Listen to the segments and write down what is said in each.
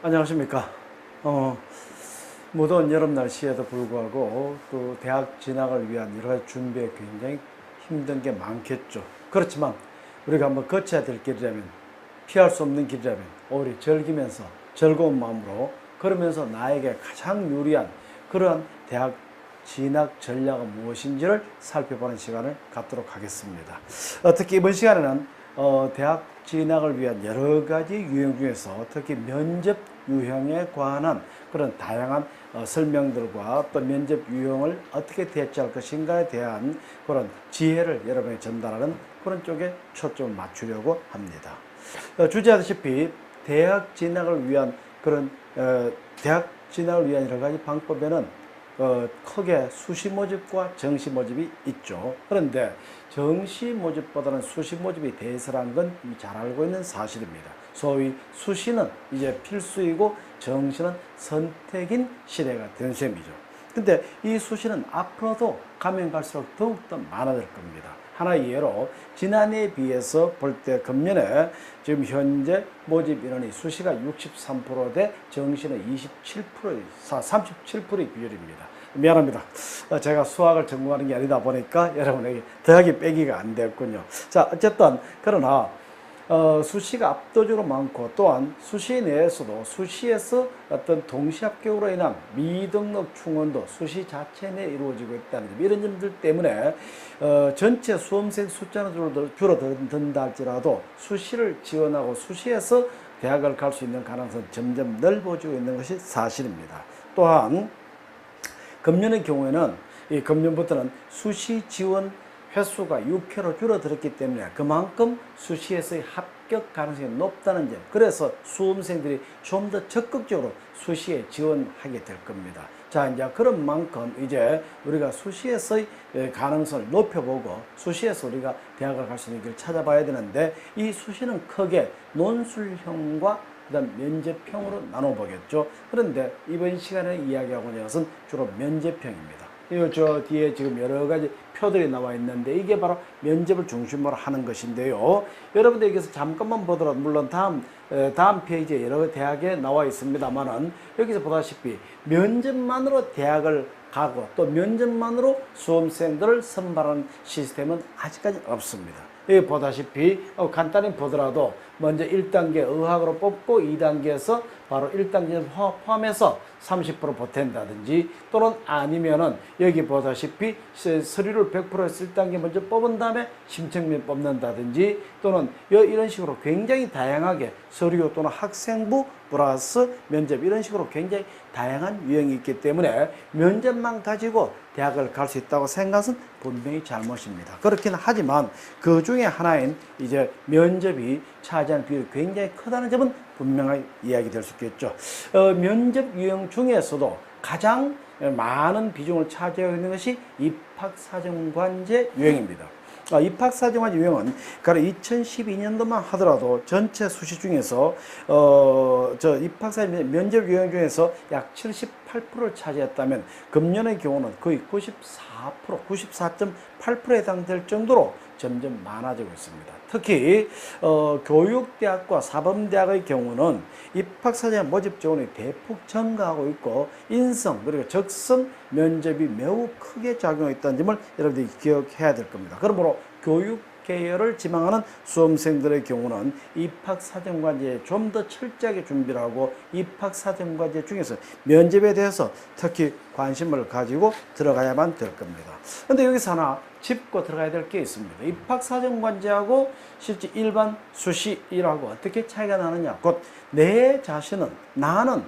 안녕하십니까. 무더운 여름 날씨에도 불구하고 또 대학 진학을 위한 여러 가지 준비에 굉장히 힘든 게 많겠죠. 그렇지만 우리가 한번 거쳐야 될 길이라면, 피할 수 없는 길이라면 오히려 즐기면서 즐거운 마음으로 걸으면서 나에게 가장 유리한 그러한 대학 진학 전략은 무엇인지를 살펴보는 시간을 갖도록 하겠습니다. 특히 이번 시간에는 대학 진학을 위한 여러 가지 유형 중에서 특히 면접 유형에 관한 그런 다양한 설명들과 또 면접 유형을 어떻게 대처할 것인가에 대한 그런 지혜를 여러분에게 전달하는 그런 쪽에 초점을 맞추려고 합니다. 주제하다시피 대학 진학을 위한 그런 여러 가지 방법에는 크게 수시 모집과 정시 모집이 있죠. 그런데 정시 모집보다는 수시 모집이 대세라는 건 이미 잘 알고 있는 사실입니다. 소위 수시는 이제 필수이고 정시는 선택인 시대가 된 셈이죠. 근데 이 수시는 앞으로도 가면 갈수록 더욱더 많아질 겁니다. 하나의 예로 지난해에 비해서 볼 때 금년에 지금 현재 모집 인원이 수시가 63%대 정시는 37%의 비율입니다. 미안합니다. 제가 수학을 전공하는 게 아니다 보니까 여러분에게 더하기 빼기가 안 됐군요. 자, 어쨌든 그러나 수시가 압도적으로 많고 또한 수시 내에서도 수시에서 어떤 동시 합격으로 인한 미등록 충원도 수시 자체 내에 이루어지고 있다는 점, 이런 점들 때문에 전체 수험생 숫자는 줄어든다 할지라도 수시를 지원하고 수시에서 대학을 갈 수 있는 가능성은 점점 넓어지고 있는 것이 사실입니다. 또한 금년의 경우에는 금년부터는 수시 지원 횟수가 6회로 줄어들었기 때문에 그만큼 수시에서의 합격 가능성이 높다는 점, 그래서 수험생들이 좀 더 적극적으로 수시에 지원하게 될 겁니다. 자, 이제 그런 만큼 이제 우리가 수시에서의 가능성을 높여보고 수시에서 우리가 대학을 갈 수 있는 길을 찾아봐야 되는데, 이 수시는 크게 논술형과 그다음 면접형으로 나눠보겠죠. 그런데 이번 시간에 이야기하고 있는 것은 주로 면접형입니다. 저 뒤에 지금 여러 가지 표들이 나와 있는데 이게 바로 면접을 중심으로 하는 것인데요. 여러분들께서 잠깐만 보더라도, 물론 다음 페이지에 여러 대학에 나와 있습니다만은, 여기서 보다시피 면접만으로 대학을 가고 또 면접만으로 수험생들을 선발하는 시스템은 아직까지 없습니다. 여기 보다시피 간단히 보더라도 먼저 1단계 의학으로 뽑고 2단계에서 바로 1단계 포함해서 30% 보탠다든지, 또는 아니면은 여기 보다시피 서류를 100%에서 1단계 먼저 뽑은 다음에 심층면 뽑는다든지, 또는 이런 식으로 굉장히 다양하게 서류 또는 학생부 플러스 면접, 이런 식으로 굉장히 다양한 유형이 있기 때문에 면접만 가지고 대학을 갈 수 있다고 생각은 분명히 잘못입니다. 그렇긴 하지만 그 중에 하나인 이제 면접이 차지하는 비율이 굉장히 크다는 점은 분명하게 이야기될 수 있겠죠. 면접 유형 중에서도 가장 많은 비중을 차지하고 있는 것이 입학사정관제 유형입니다. 입학사정관제 유형은 2012년도만 하더라도 전체 수시 중에서 입학사정 면접 유형 중에서 약 78%를 차지했다면 금년의 경우는 거의 94.8%에 해당될 정도로 점점 많아지고 있습니다. 특히 교육대학과 사범대학의 경우는 입학사정 모집 지원이 대폭 증가하고 있고 인성 그리고 적성 면접이 매우 크게 작용하고 있다는 점을 여러분들이 기억해야 될 겁니다. 그러므로 교육 계열을 지망하는 수험생들의 경우는 입학사정관제에 좀 더 철저하게 준비를 하고 입학사정관제 중에서 면접에 대해서 특히 관심을 가지고 들어가야만 될 겁니다. 그런데 여기서 하나 짚고 들어가야 될 게 있습니다. 입학사정관제하고 실제 일반 수시일하고 어떻게 차이가 나느냐, 곧 내 자신은, 나는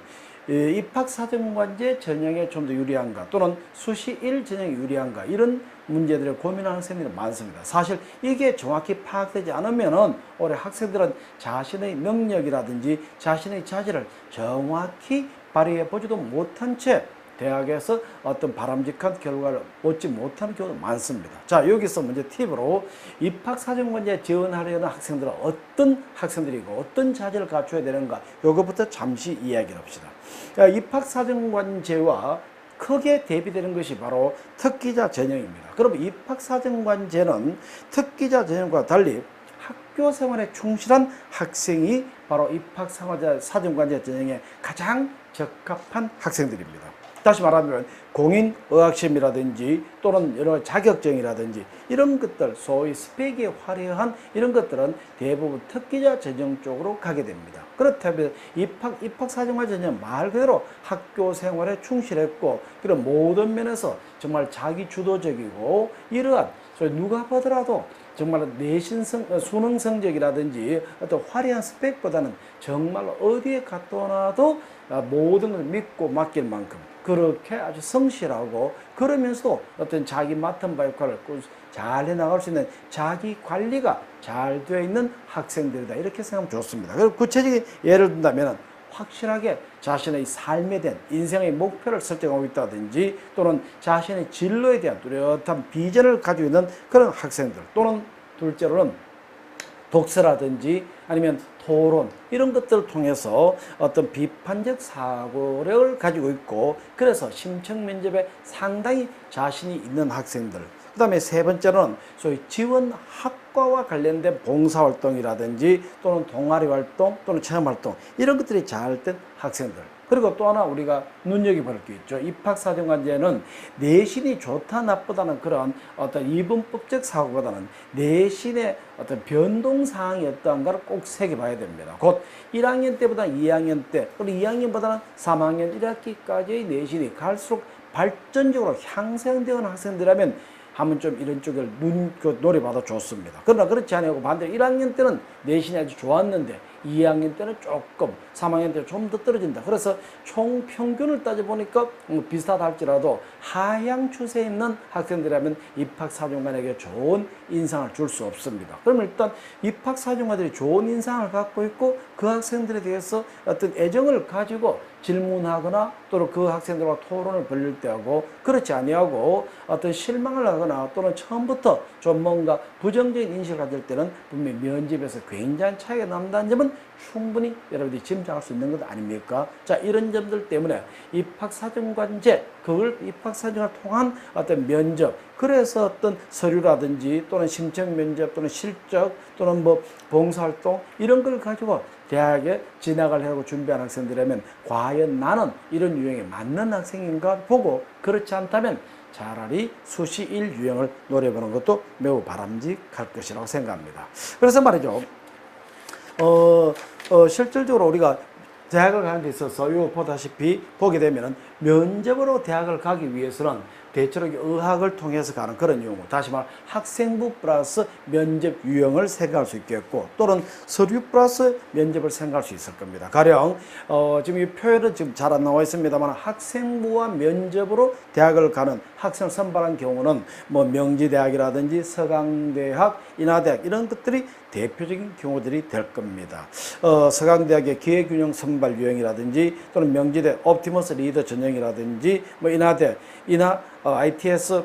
입학사정관제 전형에 좀 더 유리한가 또는 수시일 전형이 유리한가, 이런 문제들을 고민하는 학생들이 많습니다. 사실 이게 정확히 파악되지 않으면은 올해 학생들은 자신의 능력이라든지 자신의 자질을 정확히 발휘해 보지도 못한 채 대학에서 어떤 바람직한 결과를 얻지 못하는 경우도 많습니다. 자, 여기서 먼저 팁으로 입학사정관제에 지원하려는 학생들은 어떤 학생들이고 어떤 자질을 갖춰야 되는가, 요것부터 잠시 이야기를 합시다. 입학사정관제와 크게 대비되는 것이 바로 특기자 전형입니다. 그럼 입학사정관제는 특기자 전형과 달리 학교 생활에 충실한 학생이 바로 입학사정관제 전형에 가장 적합한 학생들입니다. 다시 말하면 공인의학시험이라든지 또는 여러 자격증이라든지 이런 것들, 소위 스펙이 화려한 이런 것들은 대부분 특기자 전형 쪽으로 가게 됩니다. 그렇다면 입학사정관 전형 말 그대로 학교 생활에 충실했고, 그런 모든 면에서 정말 자기 주도적이고, 이러한 누가 보더라도 정말 내신 수능 성적이라든지 어떤 화려한 스펙보다는 정말 어디에 갖다 놔도 모든 걸 믿고 맡길 만큼 그렇게 아주 성실하고, 그러면서도 어떤 자기 맡은 바 역할을 잘 해나갈 수 있는 자기 관리가 잘 되어 있는 학생들이다, 이렇게 생각하면 좋습니다. 그리고 구체적인 예를 든다면 확실하게 자신의 삶에 대한 인생의 목표를 설정하고 있다든지, 또는 자신의 진로에 대한 뚜렷한 비전을 가지고 있는 그런 학생들, 또는 둘째로는 독서라든지 아니면 토론, 이런 것들을 통해서 어떤 비판적 사고력을 가지고 있고, 그래서 심층 면접에 상당히 자신이 있는 학생들. 그 다음에 세 번째로는 소위 지원 학과와 관련된 봉사활동이라든지 또는 동아리 활동 또는 체험활동, 이런 것들이 잘 된 학생들. 그리고 또 하나 우리가 눈여겨볼 게 있죠. 입학사정관제는 내신이 좋다 나쁘다는 그런 어떤 이분법적 사고보다는 내신의 어떤 변동사항이 어떠한가를 꼭 새겨봐야 됩니다. 곧 1학년 때보다 2학년 때, 그리고 2학년보다는 3학년 1학기까지의 내신이 갈수록 발전적으로 향상되는 학생들이라면 하면 좀 이런 쪽을 노려봐도 좋습니다. 그러나 그렇지 않고 반대로 1학년 때는 내신이 아주 좋았는데 2학년 때는 조금, 3학년 때는 좀 더 떨어진다. 그래서 총 평균을 따져보니까 비슷하다 할지라도 하향 추세에 있는 학생들이라면 입학사정관에게 좋은 인상을 줄 수 없습니다. 그러면 일단 입학사정관들이 좋은 인상을 갖고 있고, 그 학생들에 대해서 어떤 애정을 가지고 질문하거나 또는 그 학생들과 토론을 벌릴 때 하고, 그렇지 아니하고 어떤 실망을 하거나 또는 처음부터 좀 뭔가 부정적인 인식을 가질 때는 분명히 면접에서 굉장한 차이가 난다는 점은 충분히 여러분들이 짐작할 수 있는 것 아닙니까? 자, 이런 점들 때문에 입학사정관제, 그걸 입학사정을 통한 어떤 면접, 그래서 어떤 서류라든지 또는 심층 면접 또는 실적 또는 뭐 봉사활동, 이런 걸 가지고 대학에 진학을 하고 준비한 학생들이라면 과연 나는 이런 유형에 맞는 학생인가 보고, 그렇지 않다면 차라리 수시 1 유형을 노려보는 것도 매우 바람직할 것이라고 생각합니다. 그래서 말이죠. 실질적으로 우리가 대학을 가는 데 있어서 이거 보다시피 보게 되면은 면접으로 대학을 가기 위해서는 대체로 의학을 통해서 가는 그런 유형, 다시 말해 학생부 플러스 면접 유형을 생각할 수 있겠고, 또는 서류 플러스 면접을 생각할 수 있을 겁니다. 가령 지금 이 표현은 지금 잘 안 나와 있습니다만, 학생부와 면접으로 대학을 가는 학생을 선발한 경우는 뭐 명지대학이라든지 서강대학, 인하대학, 이런 것들이 대표적인 경우들이 될 겁니다. 서강대학의 기회균형 선발 유형이라든지 또는 명지대 옵티머스 리더 전형이라든지 뭐 인하대 ITS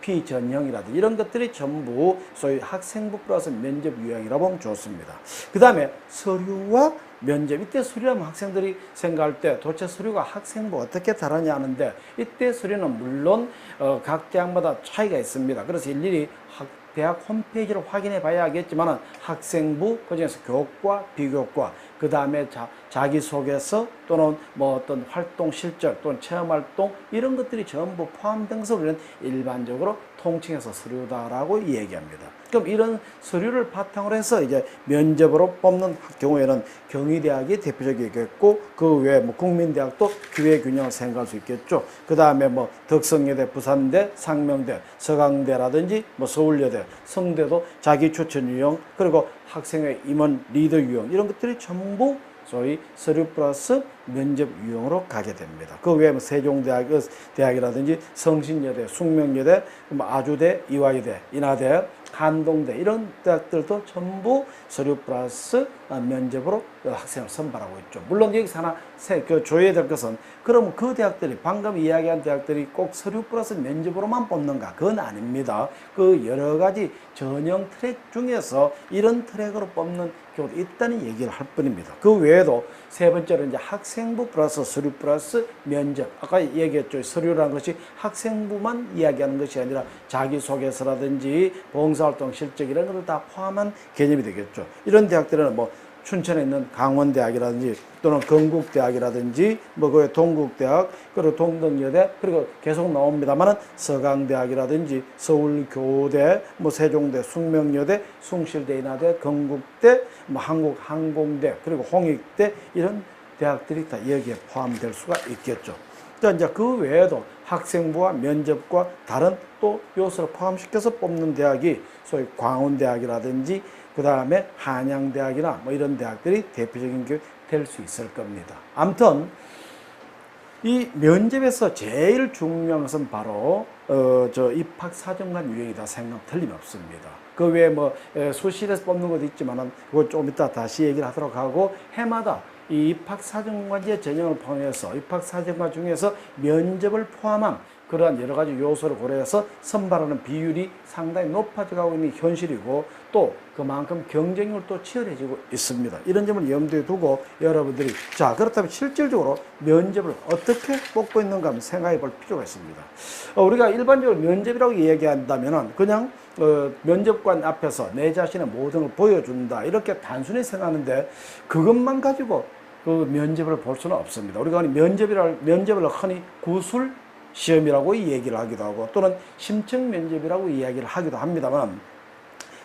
P 전형이라든지 이런 것들이 전부 소위 학생부 플러스 면접 유형이라고 보면 좋습니다. 그 다음에 서류와 면접, 이때 서류하면 학생들이 생각할 때 도대체 서류가 학생부 어떻게 다르냐 하는데, 이때 서류는 물론 각 대학마다 차이가 있습니다. 그래서 일일이 대학 홈페이지를 확인해 봐야 하겠지만, 학생부, 그중에서 교과, 비교과, 그 다음에 자기소개서 또는 뭐 어떤 활동 실적 또는 체험활동, 이런 것들이 전부 포함된 것을 우리는 일반적으로 통칭해서 서류다라고 얘기합니다. 그럼 이런 서류를 바탕으로 해서 이제 면접으로 뽑는 경우에는 경희대학이 대표적이겠고, 그 외에 뭐 국민대학도 기회균형을 생각할 수 있겠죠. 그 다음에 뭐 덕성여대, 부산대, 상명대, 서강대라든지 뭐 서울여대, 성대도 자기 추천 유형, 그리고 학생의 임원 리더 유형, 이런 것들이 전부 소위 서류 플러스 면접 유형으로 가게 됩니다. 그 외에 뭐 세종대학이라든지 성신여대, 숙명여대, 아주대, 이화여대, 인하대, 한동대, 이런 대학들도 전부 서류 플러스 면접으로 학생을 선발하고 있죠. 물론 여기서 하나 조회해야 될 것은 그럼 그 대학들이 방금 이야기한 대학들이 꼭 서류 플러스 면접으로만 뽑는가? 그건 아닙니다. 그 여러 가지 전형 트랙 중에서 이런 트랙으로 뽑는 경우도 있다는 얘기를 할 뿐입니다. 그 외에도 세 번째로 이제 학생부 플러스 서류 플러스 면접. 아까 얘기했죠. 서류라는 것이 학생부만 이야기하는 것이 아니라 자기소개서라든지 봉사활동 실적 이런 것을 다 포함한 개념이 되겠죠. 이런 대학들은 뭐 춘천에 있는 강원대학이라든지 또는 건국대학이라든지 뭐 그 동국대학 그리고 동덕여대 그리고 계속 나옵니다만은 서강대학이라든지 서울교대 뭐 세종대 숙명여대 숭실대 인하대 건국대 뭐 한국항공대 그리고 홍익대 이런 대학들이 다 여기에 포함될 수가 있겠죠. 이제 그 외에도 학생부와 면접과 다른 또 요소를 포함시켜서 뽑는 대학이 소위 광운대학이라든지 그 다음에 한양대학이나 뭐 이런 대학들이 대표적인 게 될 수 있을 겁니다. 아무튼 이 면접에서 제일 중요한 것은 바로 입학사정관 유형이다 생각 틀림없습니다. 그 외에 뭐 수시에서 뽑는 것도 있지만은 그거 좀 이따 다시 얘기를 하도록 하고 해마다 이 입학사정관제 전형을 포함해서 입학사정관 중에서 면접을 포함한 그러한 여러 가지 요소를 고려해서 선발하는 비율이 상당히 높아져가고 있는 현실이고 또 그만큼 경쟁률 또 치열해지고 있습니다. 이런 점을 염두에 두고 여러분들이 자 그렇다면 실질적으로 면접을 어떻게 뽑고 있는가 한번 생각해 볼 필요가 있습니다. 우리가 일반적으로 면접이라고 이야기한다면 그냥 면접관 앞에서 내 자신의 모든 걸 보여준다 이렇게 단순히 생각하는데 그것만 가지고 그 면접을 볼 수는 없습니다. 우리가 면접을 흔히 구술 시험이라고 얘기를 하기도 하고 또는 심층 면접이라고 이야기를 하기도 합니다만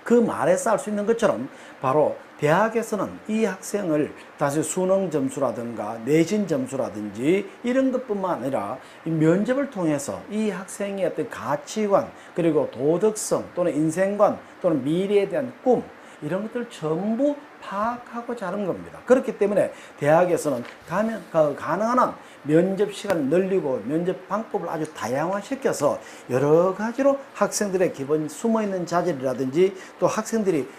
그 말에서 알 수 있는 것처럼 바로 대학에서는 이 학생을 다시 수능 점수라든가 내신 점수라든지 이런 것뿐만 아니라 이 면접을 통해서 이 학생의 어떤 가치관 그리고 도덕성 또는 인생관 또는 미래에 대한 꿈 이런 것들을 전부 파악하고자 하는 겁니다. 그렇기 때문에 대학에서는 가능한 한 면접 시간을 늘리고 면접 방법을 아주 다양화시켜서 여러 가지로 학생들의 기본 숨어있는 자질이라든지 또 학생들이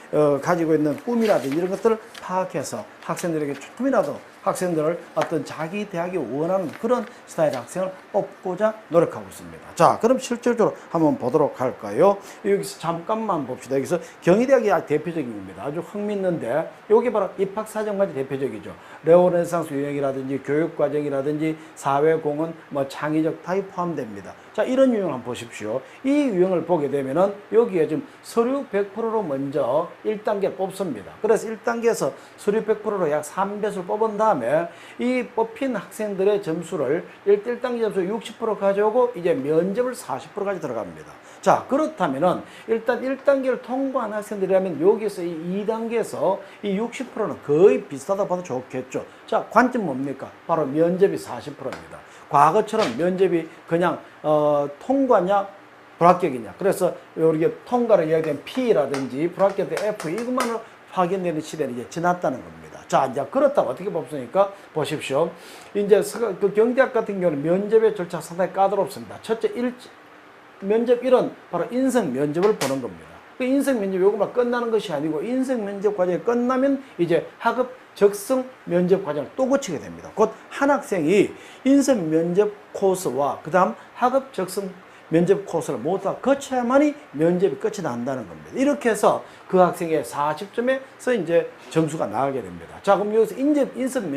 가지고 있는 꿈이라든지 이런 것들을 파악해서 학생들에게 조금이라도 학생들을 어떤 자기 대학이 원하는 그런 스타일의 학생을 뽑고자 노력하고 있습니다. 자, 그럼 실질적으로 한번 보도록 할까요? 여기서 잠깐만 봅시다. 여기서 경희대학이 아주 대표적인 겁니다. 아주 흥미있는데 여기 바로 입학사정관이 대표적이죠. 레오네상스 유형이라든지 교육과정이라든지 사회공헌, 뭐 창의적 다 포함됩니다. 자, 이런 유형을 한번 보십시오. 이 유형을 보게 되면은 여기에 지금 서류 100%로 먼저 1단계를 뽑습니다. 그래서 1단계에서 서류 100%로 약 3배수를 뽑은 다음에 이 뽑힌 학생들의 점수를 1단계 점수 60% 가져오고 이제 면접을 40%까지 들어갑니다. 자, 그렇다면은 일단 1단계를 통과한 학생들이라면 여기서 이 2단계에서 이 60%는 거의 비슷하다 봐도 좋겠죠. 자, 관점 뭡니까? 바로 면접이 40%입니다. 과거처럼 면접이 그냥 통과냐 불합격이냐. 그래서 우리가 통과를 이야기한 P라든지 불합격된 F 이것만으로 확인되는 시대는 이제 지났다는 겁니다. 자, 이제 그렇다고 어떻게 뽑습니까? 보십시오. 이제 그 경대학 같은 경우는 면접의 절차가 상당히 까다롭습니다. 첫째, 면접 1은 바로 인성 면접을 보는 겁니다. 그 인성 면접 요거만 끝나는 것이 아니고 인성 면접 과정이 끝나면 이제 학업 적성 면접 과정을 또 거치게 됩니다. 곧 한 학생이 인성 면접 코스와 그 다음 학업 적성 면접 코스를 모두 다 거쳐야만이 면접이 끝이 난다는 겁니다. 이렇게 해서 그 학생의 40점에서 이제 점수가 나가게 됩니다. 자, 그럼 여기서 인성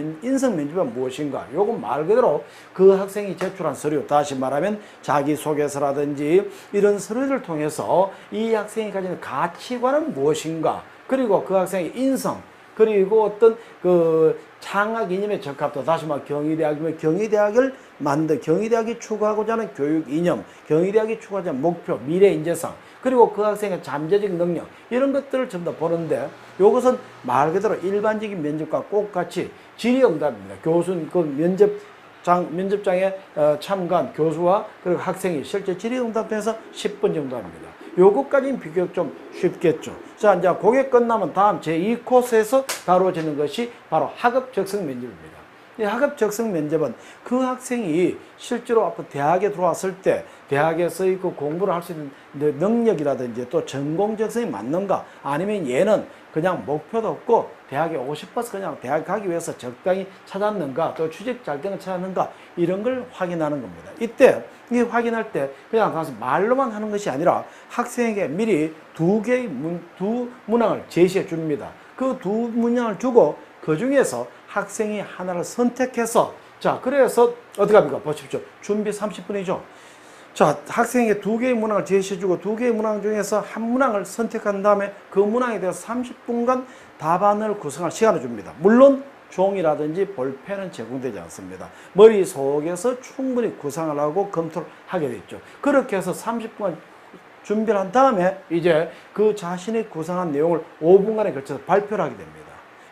면접은 무엇인가? 요건 말 그대로 그 학생이 제출한 서류, 다시 말하면 자기소개서라든지 이런 서류를 통해서 이 학생이 가지는 가치관은 무엇인가? 그리고 그 학생의 인성, 그리고 어떤 그 창학 이념에 적합도, 다시 말해 경희대학이면 경희대학이 추구하고자 하는 교육 이념, 경희대학이 추구하고자 하는 목표, 미래 인재상, 그리고 그 학생의 잠재적 능력, 이런 것들을 전부 다 보는데, 이것은 말 그대로 일반적인 면접과 똑같이 질의응답입니다. 교수님, 그 면접장에 참가한 교수와 그리고 학생이 실제 질의응답 통해서 10분 정도 합니다. 요것까지는 비교적 좀 쉽겠죠. 자, 이제 그게 끝나면 다음 제2코스에서 다루어지는 것이 바로 학업 적성 면접입니다. 이 학업 적성 면접은 그 학생이 실제로 앞으로 대학에 들어왔을 때 대학에서의 그 공부를 할 수 있는 능력이라든지 또 전공 적성이 맞는가, 아니면 얘는 그냥 목표도 없고 대학에 오고 싶어서 그냥 대학 가기 위해서 적당히 찾았는가, 또 취직 잘 되는 거 찾았는가, 이런 걸 확인하는 겁니다. 이때 이 확인할 때 그냥 가서 말로만 하는 것이 아니라 학생에게 미리 두 문항을 제시해 줍니다. 그 두 문항을 주고 그 중에서 학생이 하나를 선택해서, 자, 그래서 어떻게 합니까? 보십시오. 준비 30분이죠. 자, 학생에게 두 개의 문항을 제시해주고 두 개의 문항 중에서 한 문항을 선택한 다음에 그 문항에 대해서 30분간 답안을 구성할 시간을 줍니다. 물론 종이라든지 볼펜은 제공되지 않습니다. 머릿속에서 충분히 구상을 하고 검토를 하게 되죠. 그렇게 해서 30분간 준비를 한 다음에 이제 그 자신이 구상한 내용을 5분간에 걸쳐서 발표를 하게 됩니다.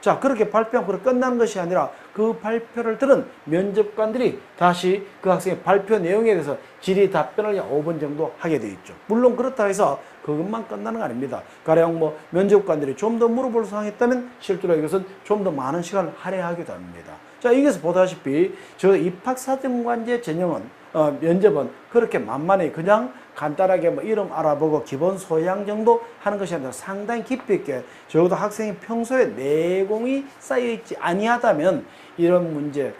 자, 그렇게 발표하고 끝나는 것이 아니라 그 발표를 들은 면접관들이 다시 그 학생의 발표 내용에 대해서 질의 답변을 5분 정도 하게 돼 있죠. 물론 그렇다 해서 그것만 끝나는 거 아닙니다. 가령 뭐 면접관들이 좀 더 물어볼 사항이 있다면 실제로 이것은 좀 더 많은 시간을 할애하기도 합니다. 자, 여기서 보다시피 저 입학사정관제 전형은 면접은 그렇게 만만히 그냥 간단하게 뭐 이름 알아보고 기본 소양 정도 하는 것이 아니라 상당히 깊이 있게, 적어도 학생이 평소에 내공이 쌓여있지 아니하다면 이런 문제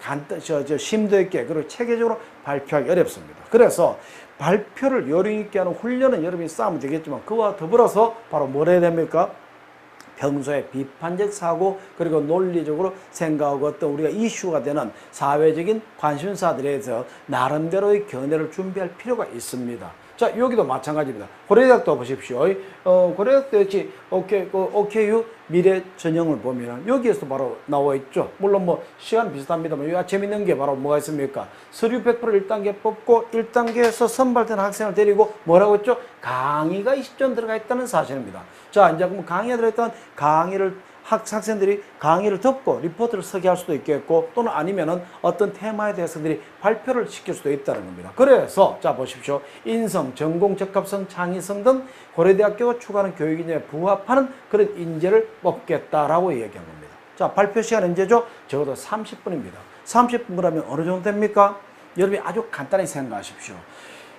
심도 있게 그리고 체계적으로 발표하기 어렵습니다. 그래서 발표를 요령 있게 하는 훈련은 여러분이 쌓으면 되겠지만, 그와 더불어서 바로 뭘 해야 됩니까? 평소에 비판적 사고, 그리고 논리적으로 생각하고 어떤 우리가 이슈가 되는 사회적인 관심사들에 대해서 나름대로의 견해를 준비할 필요가 있습니다. 자, 여기도 마찬가지입니다. 고려대학도 보십시오. 고려대학도 역시 OKU 미래 전형을 보면 여기에서 바로 나와 있죠. 물론 뭐 시간 비슷합니다만 여기가 재밌는 게 바로 뭐가 있습니까? 서류 100% 1단계 뽑고 1단계에서 선발된 학생을 데리고 뭐라고 했죠? 강의가 20전 들어가 있다는 사실입니다. 자, 이제 그럼 강의가 들어있다는 강의를 학생들이 강의를 듣고 리포트를 쓰게 할 수도 있겠고, 또는 아니면은 어떤 테마에 대해서들이 발표를 시킬 수도 있다는 겁니다. 그래서 자, 보십시오. 인성, 전공, 적합성, 창의성 등 고려대학교가 추구하는 교육인에 부합하는 그런 인재를 뽑겠다라고 얘기한 겁니다. 자, 발표 시간 언제죠? 적어도 30분입니다. 30분 그러면 어느 정도 됩니까? 여러분이 아주 간단히 생각하십시오.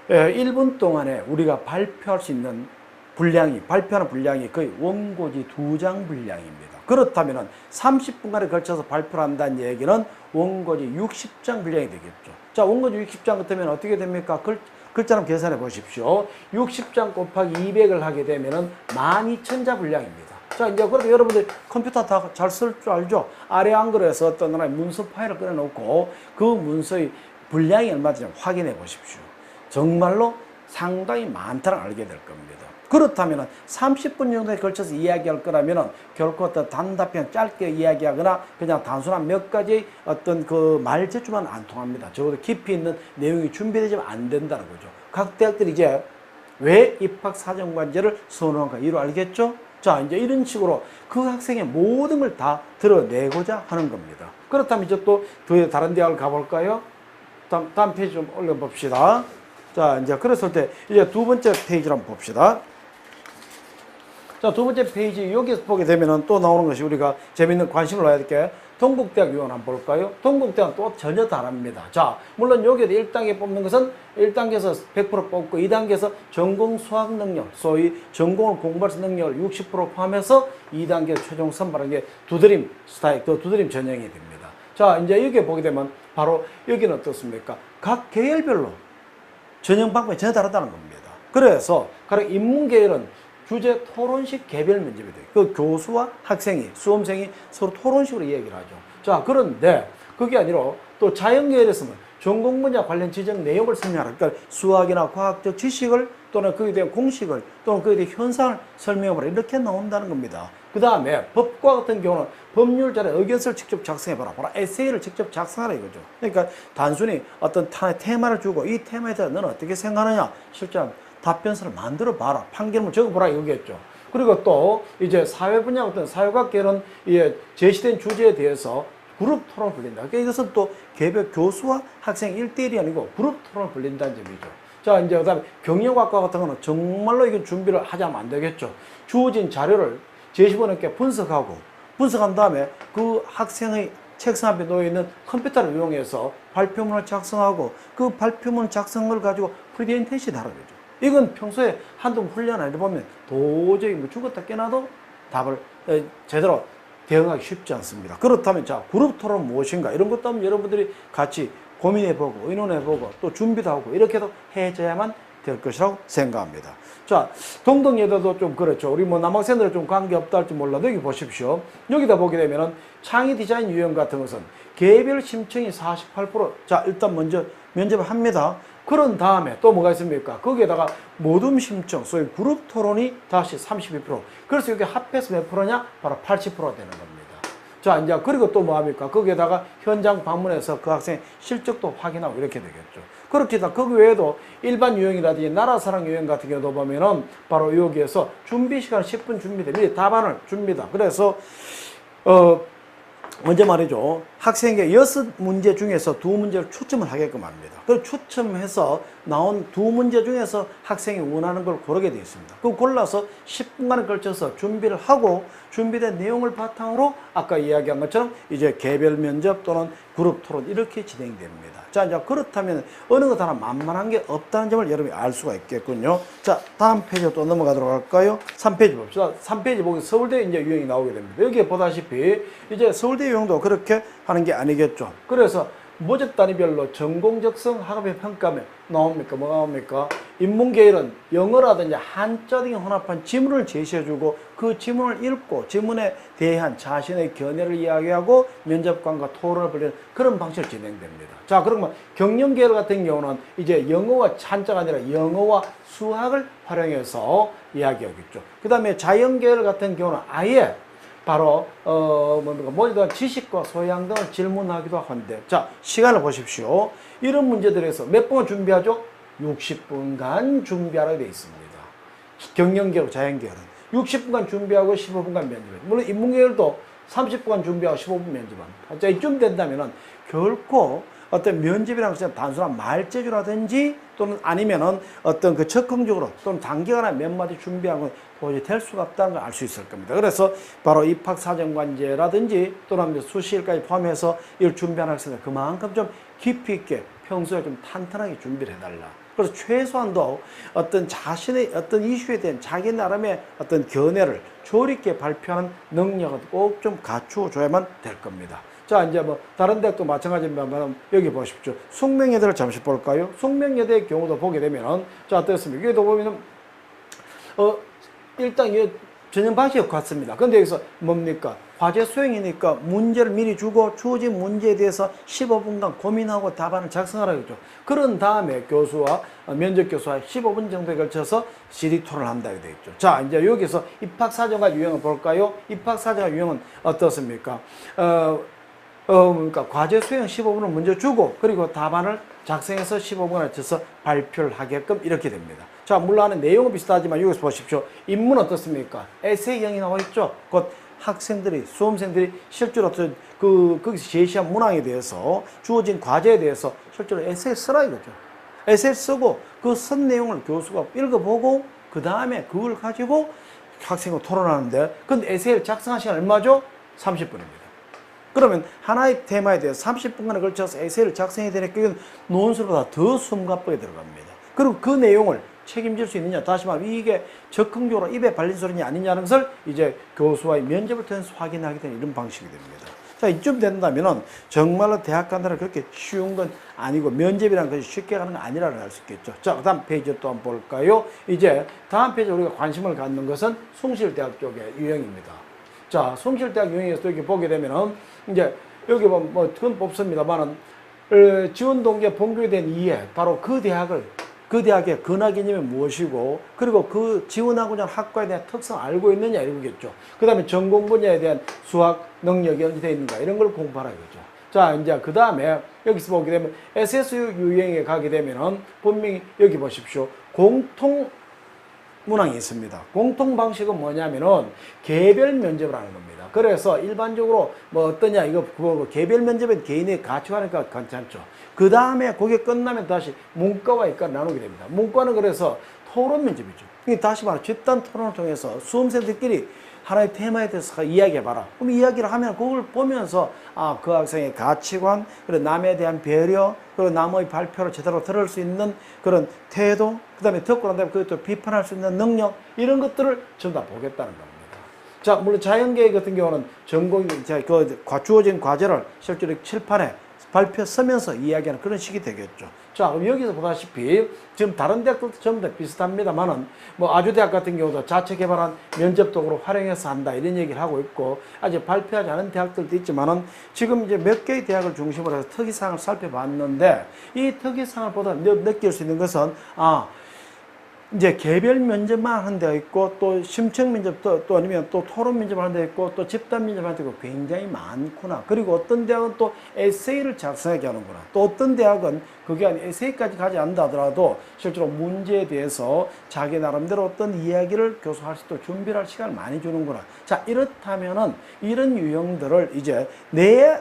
1분 동안에 우리가 발표할 수 있는 발표하는 분량이 거의 원고지 2장 분량입니다. 그렇다면 30분간에 걸쳐서 발표를 한다는 얘기는 원고지 60장 분량이 되겠죠. 자, 원고지 60장 같으면 어떻게 됩니까? 글자로 계산해 보십시오. 60장 곱하기 200을 하게 되면 12,000자 분량입니다. 자, 이제 그래도 여러분들 컴퓨터 다 잘 쓸 줄 알죠? 아래 한글에서 어떤 하나의 문서 파일을 꺼내놓고 그 문서의 분량이 얼마인지 확인해 보십시오. 정말로 상당히 많다는 걸 알게 될 겁니다. 그렇다면 30분 정도에 걸쳐서 이야기할 거라면 결코 어떤 단답형 짧게 이야기하거나 그냥 단순한 몇 가지 어떤 그 말 제출만 안 통합니다. 적어도 깊이 있는 내용이 준비되지면 안 된다는 거죠. 각 대학들이 이제 왜 입학사정관제를 선호한가 이유를 알겠죠? 자, 이제 이런 식으로 그 학생의 모든 걸 다 드러내고자 하는 겁니다. 그렇다면 이제 또 다른 대학을 가볼까요? 다음 페이지 좀 올려봅시다. 자, 이제 그랬을 때 이제 두 번째 페이지를 한번 봅시다. 자, 두 번째 페이지 여기서 보게 되면은 또 나오는 것이 우리가 재밌는 관심을 놔야 될 게 동국대학 위원 한번 볼까요? 동국대학은 또 전혀 다릅니다. 자, 물론 여기에 1단계 뽑는 것은 1단계에서 100% 뽑고 2단계에서 전공 수학 능력, 소위 전공을 공부할 수 있는 능력을 60% 포함해서 2단계 최종 선발한 게 두드림 스타일, 두드림 전형이 됩니다. 자, 이제 여기에 보게 되면 바로 여기는 어떻습니까? 각 계열별로 전형 방법이 전혀 다르다는 겁니다. 그래서 가령 인문계열은 주제 토론식 개별 면접이 돼요. 그 교수와 학생이, 수험생이 서로 토론식으로 얘기를 하죠. 자, 그런데 그게 아니라 또 자연계열에서는 전공 분야 관련 지정 내용을 설명하라. 그러니까 수학이나 과학적 지식을 또는 그에 대한 공식을 또는 그에 대한 현상을 설명해보라. 이렇게 나온다는 겁니다. 그 다음에 법과 같은 경우는 법률자의 의견서를 직접 작성해봐라. 바로 에세이를 직접 작성하라 이거죠. 그러니까 단순히 어떤 테마를 주고 이 테마에 대해서 너는 어떻게 생각하느냐. 실제 답변서를 만들어 봐라. 판결문을 적어보라 이거겠죠. 그리고 또 이제 사회 분야 어떤 사회과학계는 제시된 주제에 대해서 그룹 토론을 벌린다. 그러니까 이것은 또 개별 교수와 학생 1대1이 아니고 그룹 토론을 벌린다는 점이죠. 자, 이제 그 다음에 경영학과 같은 거는 정말로 이건 준비를 하자면 안 되겠죠. 주어진 자료를 제시본에 분석한 다음에 그 학생의 책상 앞에 놓여있는 컴퓨터를 이용해서 발표문을 작성하고 그 발표문 작성을 가지고 프리젠테이션 하는 거죠. 이건 평소에 한두 훈련 안 해보면 도저히 뭐 죽었다 깨나도 답을 제대로 대응하기 쉽지 않습니다. 그렇다면 자, 그룹 토론 무엇인가 이런 것도 한번 여러분들이 같이 고민해보고 의논해보고 또 준비도 하고 이렇게도 해줘야만 될 것이라고 생각합니다. 자, 동덕여대도 좀 그렇죠. 우리 뭐 남학생들은 좀 관계없다 할지 몰라도 여기 보십시오. 여기다 보게 되면은 창의 디자인 유형 같은 것은 개별 심청이 48%. 자, 일단 먼저 면접을 합니다. 그런 다음에 또 뭐가 있습니까? 거기에다가 모둠 심청, 소위 그룹 토론이 다시 32%. 그래서 이게 합해서 몇 프로냐? 바로 80%가 되는 겁니다. 자, 이제 그리고 또 뭐 합니까? 거기에다가 현장 방문해서 그 학생의 실적도 확인하고 이렇게 되겠죠. 그렇지만 그 외에도 일반 유형이라든지 나라사랑 유형 같은 경우도 보면은 바로 여기에서 준비 시간 10분 준비돼. 미리 답안을 줍니다. 그래서 먼저 말이죠. 학생에게 6문제 중에서 2문제를 추첨을 하게끔 합니다. 그걸 추첨해서 나온 2문제 중에서 학생이 원하는 걸 고르게 되어 있습니다. 그 골라서 10분간에 걸쳐서 준비를 하고 준비된 내용을 바탕으로 아까 이야기한 것처럼 이제 개별 면접 또는 그룹 토론 이렇게 진행됩니다. 자, 이제 그렇다면 어느 것 하나 만만한 게 없다는 점을 여러분이 알 수가 있겠군요. 자, 다음 페이지로 또 넘어가도록 할까요? 3페이지 봅시다. 3페이지 보기 서울대 이제 유형이 나오게 됩니다. 여기에 보다시피 이제 서울대 유형도 그렇게 하는 게 아니겠죠. 그래서 모집 단위별로 전공적성 학업의 평가면 나옵니까? 뭐가 나옵니까? 인문계열은 영어라든지 한자 등에 혼합한 지문을 제시해주고 그 지문을 읽고 지문에 대한 자신의 견해를 이야기하고 면접관과 토론을 벌이는 그런 방식으로 진행됩니다. 자, 그러면 경영계열 같은 경우는 이제 영어와 한자가 아니라 영어와 수학을 활용해서 이야기하겠죠. 그 다음에 자연계열 같은 경우는 아예 바로 모든 지식과 소양 등을 질문하기도 한데, 자, 시간을 보십시오. 이런 문제들에서 몇 분을 준비하죠? 60분간 준비하라고 되어 있습니다. 경영계열, 자연계열은 60분간 준비하고 15분간 면접을. 물론 인문계열도 30분간 준비하고 15분 면접합니다. 자, 이쯤 된다면은 결코 어떤 면접이라는 것은 단순한 말재주라든지 또는 아니면은 어떤 그 적극적으로 또는 단기간에 몇 마디 준비한 건 도저히 될 수가 없다는 걸 알 수 있을 겁니다. 그래서 바로 입학사정관제라든지 또는 수시일까지 포함해서 이걸 준비하는 학생들 그만큼 좀 깊이 있게 평소에 좀 탄탄하게 준비를 해달라. 그래서 최소한도 어떤 자신의 어떤 이슈에 대한 자기 나름의 어떤 견해를 조리 있게 발표하는 능력을 꼭 좀 갖추어 줘야만 될 겁니다. 자, 이제 뭐 다른 대학도 마찬가지입니다만 여기 보십시오. 숙명여대를 잠시 볼까요? 숙명여대의 경우도 보게 되면 자, 어떻습니까? 여기도 보면은 일단 이 전형 방식이 같습니다. 근데 여기서 뭡니까? 과제 수행이니까 문제를 미리 주고 주어진 문제에 대해서 15분간 고민하고 답안을 작성하라고 했죠. 그런 다음에 교수와 면접 교수와 15분 정도에 걸쳐서 질의 토론을 한다고 되어 있죠. 자, 이제 여기서 입학사정관 유형을 볼까요? 입학사정관 유형은 어떻습니까? 그러니까 과제 수행 15분을 먼저 주고 그리고 답안을 작성해서 15분을 거쳐서 발표를 하게끔 이렇게 됩니다. 자, 물론 내용은 비슷하지만 여기서 보십시오. 인문은 어떻습니까? 에세이형이 나와 있죠. 곧 학생들이, 수험생들이 실제로 어떤 거기서 제시한 문항에 대해서 주어진 과제에 대해서 실제로 에세이 쓰라 이거죠. 에세이 쓰고 그 쓴 내용을 교수가 읽어보고 그 다음에 그걸 가지고 학생과 토론하는데 근데 에세이를 작성한 시간 얼마죠? 30분입니다. 그러면 하나의 테마에 대해서 30분간에 걸쳐서 에세이를 작성해야 되니까 이건 논술보다 더 숨가쁘게 들어갑니다. 그리고 그 내용을 책임질 수 있느냐, 다시 말하면 이게 적극적으로 입에 발린 소리냐 아니냐는 것을 이제 교수와의 면접을 통해서 확인하게 되는 이런 방식이 됩니다. 자, 이쯤 된다면은 정말로 대학 간다는 그렇게 쉬운 건 아니고 면접이라는 것이 쉽게 가는 건 아니라고 할 수 있겠죠. 자, 그 다음 페이지 또 한번 볼까요? 이제 다음 페이지 우리가 관심을 갖는 것은 숭실대학 쪽의 유형입니다. 자, 숭실대학 유형에서 이렇게 보게 되면은 이제 여기 보면 뭐 그건 뽑습니다만은 지원 동기의 본교에 대한 이해, 바로 그 대학의 근학 개념이 무엇이고 그리고 그 지원하고자 하는 학과에 대한 특성 알고 있느냐 이러겠죠. 그 다음에 전공 분야에 대한 수학 능력이 어디 되어 있는가 이런 걸 공부하라 이거죠. 자, 이제 그 다음에 여기서 보게 되면 SSU 유형에 가게 되면은 분명히 여기 보십시오. 공통 문항이 있습니다. 공통 방식은 뭐냐면은 개별 면접을 하는 겁니다. 그래서 일반적으로 뭐 어떠냐 이거 그거 개별 면접은 개인의 가치관이니까 괜찮죠. 그 다음에 그게 끝나면 다시 문과와 이과를 나누게 됩니다. 문과는 그래서 토론 면접이죠. 다시 말해 집단 토론을 통해서 수험생들끼리 하나의 테마에 대해서 이야기해봐라. 그럼 이야기를 하면 그걸 보면서 그 학생의 가치관, 그리고 남에 대한 배려, 그리고 남의 발표를 제대로 들을 수 있는 그런 태도, 그 다음에 듣고 난 다음에 그것도 비판할 수 있는 능력, 이런 것들을 전부 다 보겠다는 겁니다. 자, 물론 자연계획 같은 경우는 전공이 주어진 과제를 실제로 칠판에 발표 쓰면서 이야기하는 그런 식이 되겠죠. 자, 그럼 여기서 보다시피 지금 다른 대학들도 전부 다 비슷합니다만은 뭐 아주대학 같은 경우도 자체 개발한 면접 도구로 활용해서 한다 이런 얘기를 하고 있고, 아직 발표하지 않은 대학들도 있지만은 지금 이제 몇 개의 대학을 중심으로 해서 특이사항을 살펴봤는데, 이 특이사항을 보다 느낄 수 있는 것은 이제 개별 면접만 하는 데가 있고, 또 심층 면접, 또 아니면 또 토론 면접을 하는 데가 있고, 또 집단 면접을 하는 데가 있고, 굉장히 많구나. 그리고 어떤 대학은 또 에세이를 작성하게 하는구나. 또 어떤 대학은 그게 아니 에세이까지 가지 않는다 하더라도 실제로 문제에 대해서 자기 나름대로 어떤 이야기를 교수할 수 있도록 준비를 할 시간을 많이 주는구나. 자, 이렇다면은 이런 유형들을 이제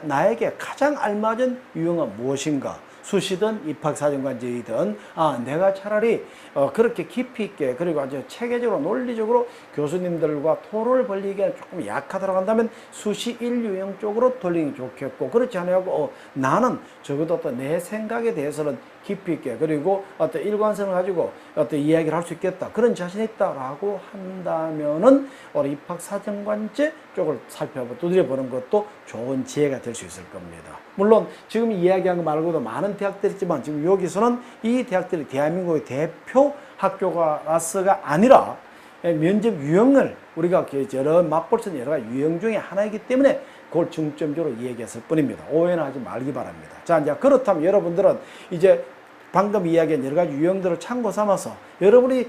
나에게 가장 알맞은 유형은 무엇인가? 수시든 입학사정관제이든 내가 차라리 그렇게 깊이 있게, 그리고 아주 체계적으로 논리적으로 교수님들과 토론을 벌리기에 조금 약하더라고 한다면 수시 1유형 쪽으로 돌리는 게 좋겠고, 그렇지 않고 나는 적어도 어떤 내 생각에 대해서는 깊이 있게, 그리고 어떤 일관성을 가지고 어떤 이야기를 할 수 있겠다, 그런 자신이 있다라고 한다면은 우리 입학사정관제 쪽을 두드려보는 것도 좋은 지혜가 될 수 있을 겁니다. 물론 지금 이야기한 거 말고도 많은 대학들이 있지만, 지금 여기서는 이 대학들이 대한민국의 대표 학교가라서가 아니라 면접 유형을 우리가 여러 맛볼 수 있는 여러 가지 유형 중에 하나이기 때문에 그걸 중점적으로 얘기했을 뿐입니다. 오해는 하지 말기 바랍니다. 자, 이제 그렇다면 여러분들은 이제 방금 이야기한 여러 가지 유형들을 참고 삼아서 여러분이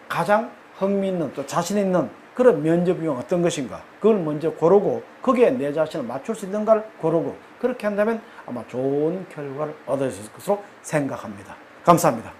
가장 흥미있는, 또 자신 있는 그런 면접 유형 어떤 것인가, 그걸 먼저 고르고 거기에 내 자신을 맞출 수 있는가를 고르고, 그렇게 한다면 아마 좋은 결과를 얻을 수 있을 것으로 생각합니다. 감사합니다.